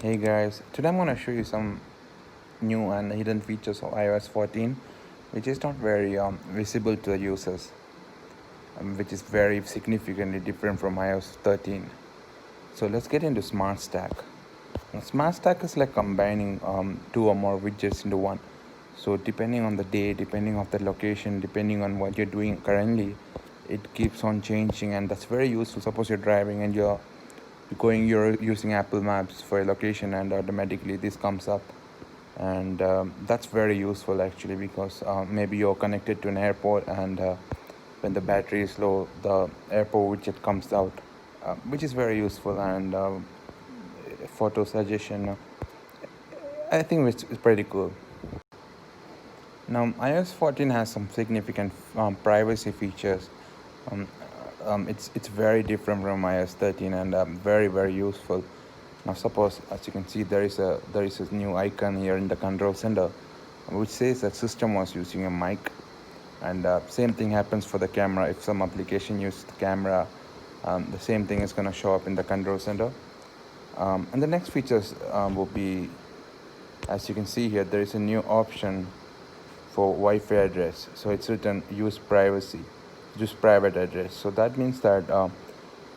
Hey guys, today I'm going to show you some new and hidden features of iOS 14 which is not very visible to the users, which is very significantly different from iOS 13. So let's get into Smart Stack. Now, Smart Stack is like combining two or more widgets into one. So depending on the day, depending on the location, depending on what you're doing currently, it keeps on changing, and that's very useful. Suppose you're driving and you're using Apple Maps for a location, and automatically this comes up, and that's very useful actually, because maybe you're connected to an airport, and when the battery is low, the airport widget comes out, which is very useful. And photo suggestion, I think it's pretty cool. Now iOS 14 has some significant privacy features. um, it's very different from iOS 13, and very useful. Now suppose, as you can see, there is a new icon here in the control center which says that system was using a mic, and same thing happens for the camera. If some application used the camera, the same thing is going to show up in the control center. And the next features will be, as you can see here, there is a new option for Wi-Fi address. So it's written use privacy, use private address. So that means that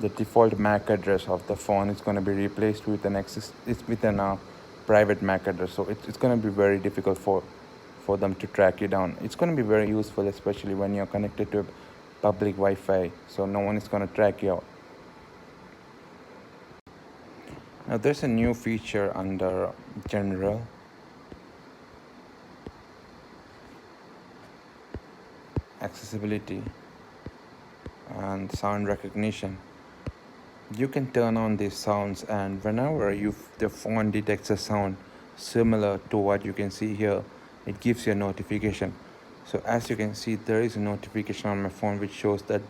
the default MAC address of the phone is going to be replaced with an private MAC address. So it's going to be very difficult for them to track you down. It's going to be very useful, especially when you're connected to public Wi-Fi, so no one is going to track you out. Now there's a new feature under General. Accessibility and sound recognition. You can turn on these sounds, and whenever the phone detects a sound similar to what you can see here, it gives you a notification. So as you can see, there is a notification on my phone which shows that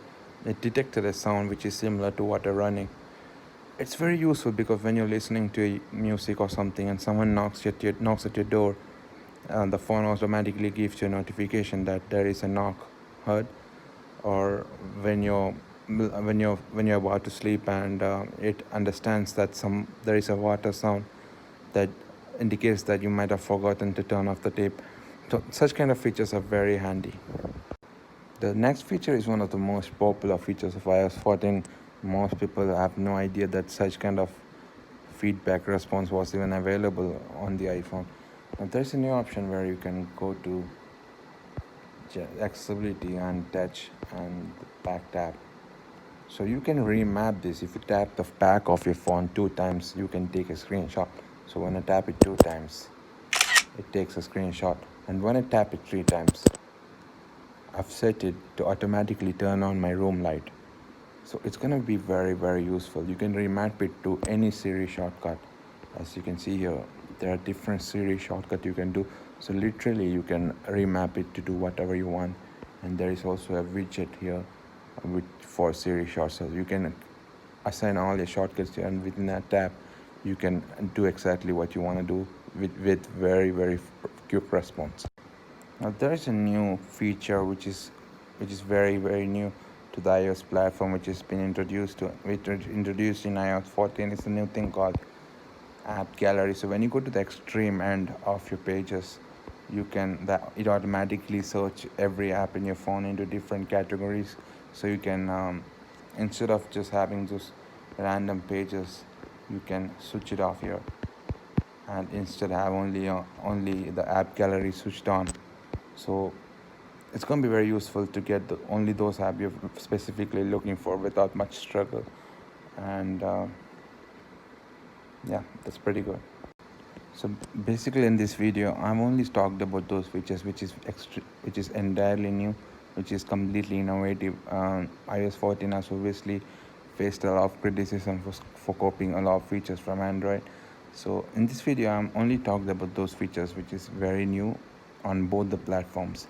it detected a sound which is similar to what I'm running. It's very useful because when you're listening to music or something and someone knocks at your door, the phone automatically gives you a notification that there is a knock heard. Or when you're about to sleep, and it understands that there is a water sound that indicates that you might have forgotten to turn off the tape. So such kind of features are very handy. The next feature is one of the most popular features of iOS 14. Most people have no idea that such kind of feedback response was even available on the iPhone. Now there's a new option where you can go to accessibility and touch and back tap. So you can remap this. If you tap the back of your phone 2 times, you can take a screenshot. So when I tap it 2 times, it takes a screenshot. And when I tap it 3 times, I've set it to automatically turn on my room light. So it's going to be very useful. You can remap it to any Siri shortcut. As you can see here, there are different Siri shortcuts you can do. So literally you can remap it to do whatever you want. And there is also a widget here for Siri shortcuts. You can assign all your shortcuts here, and within that tab you can do exactly what you want to do with very quick response. Now there is a new feature which is very new to the iOS platform, which has been introduced in iOS 14. It's a new thing called app gallery. So when you go to the extreme end of your pages, it automatically search every app in your phone into different categories. So you can, instead of just having those random pages, you can switch it off here, and instead have only the app gallery switched on. So it's going to be very useful to get only those apps you're specifically looking for without much struggle. And yeah, that's pretty good. So basically in this video, I've only talked about those features which is entirely new, which is completely innovative. iOS 14 has obviously faced a lot of criticism for copying a lot of features from Android. So in this video, I'm only talked about those features which is very new on both the platforms.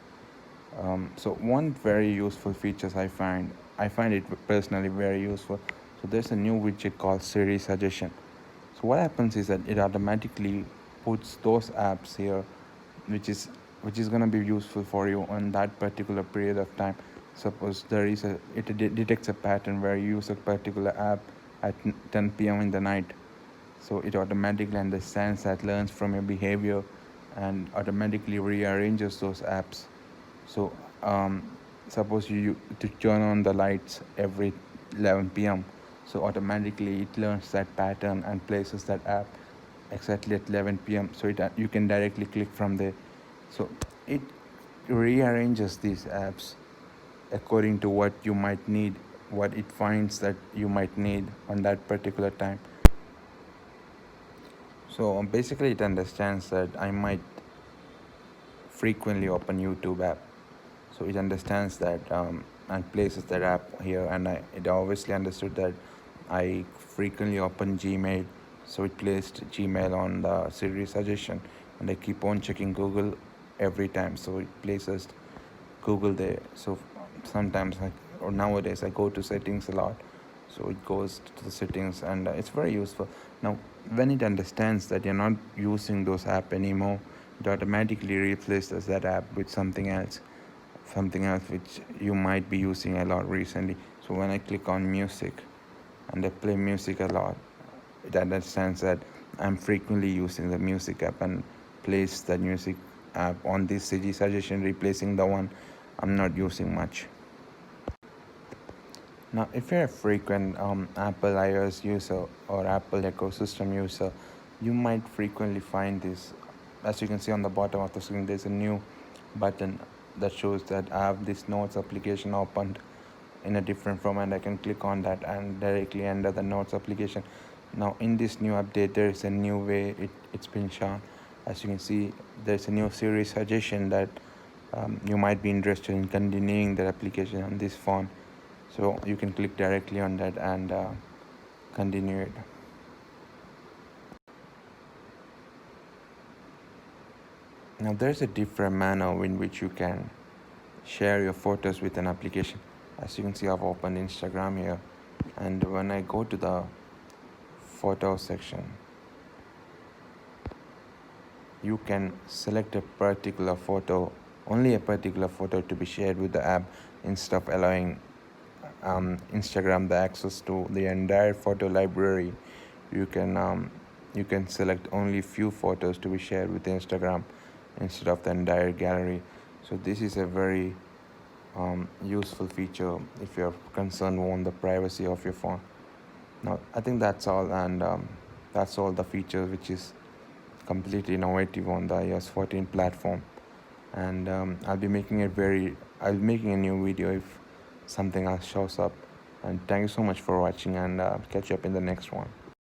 So one very useful features I find it personally very useful. So there's a new widget called Siri Suggestion. So what happens is that it automatically puts those apps here which is going to be useful for you on that particular period of time. Suppose it detects a pattern where you use a particular app at 10 p.m. in the night. So it automatically understands that, learns from your behavior, and automatically rearranges those apps. So um, suppose you to turn on the lights every 11 p.m. So automatically it learns that pattern and places that app exactly at 11 p.m. So you can directly click from there. So it rearranges these apps according to what you might need, what it finds that you might need on that particular time. So basically it understands that I might frequently open YouTube app. So it understands that, and places that app here, and it obviously understood that I frequently open Gmail. So it placed Gmail on the Siri suggestion, and I keep on checking Google every time. So it places Google there. So sometimes or nowadays I go to settings a lot. So it goes to the settings, and it's very useful. Now, when it understands that you're not using those app anymore, it automatically replaces that app with something else which you might be using a lot recently. So when I click on music and I play music a lot, it understands that I'm frequently using the music app and places that music app on this CG suggestion, replacing the one I'm not using much. Now, if you're a frequent Apple iOS user or Apple ecosystem user, you might frequently find this. As you can see on the bottom of the screen, there's a new button that shows that I have this Notes application opened in a different format. I can click on that and directly enter the Notes application. Now, in this new update, there is a new way it's been shown. As you can see, there's a new series suggestion that you might be interested in continuing that application on this phone. So you can click directly on that and continue it. Now there's a different manner in which you can share your photos with an application. As you can see, I've opened Instagram here, and when I go to the photo section, you can select a particular photo, only a particular photo, to be shared with the app, instead of allowing Instagram the access to the entire photo library. You can select only few photos to be shared with Instagram instead of the entire gallery. So this is a very useful feature if you're concerned on the privacy of your phone. Now I think that's all, and that's all the features which is completely innovative on the iOS 14 platform. And I'll be making a new video if something else shows up. And thank you so much for watching, and catch you up in the next one.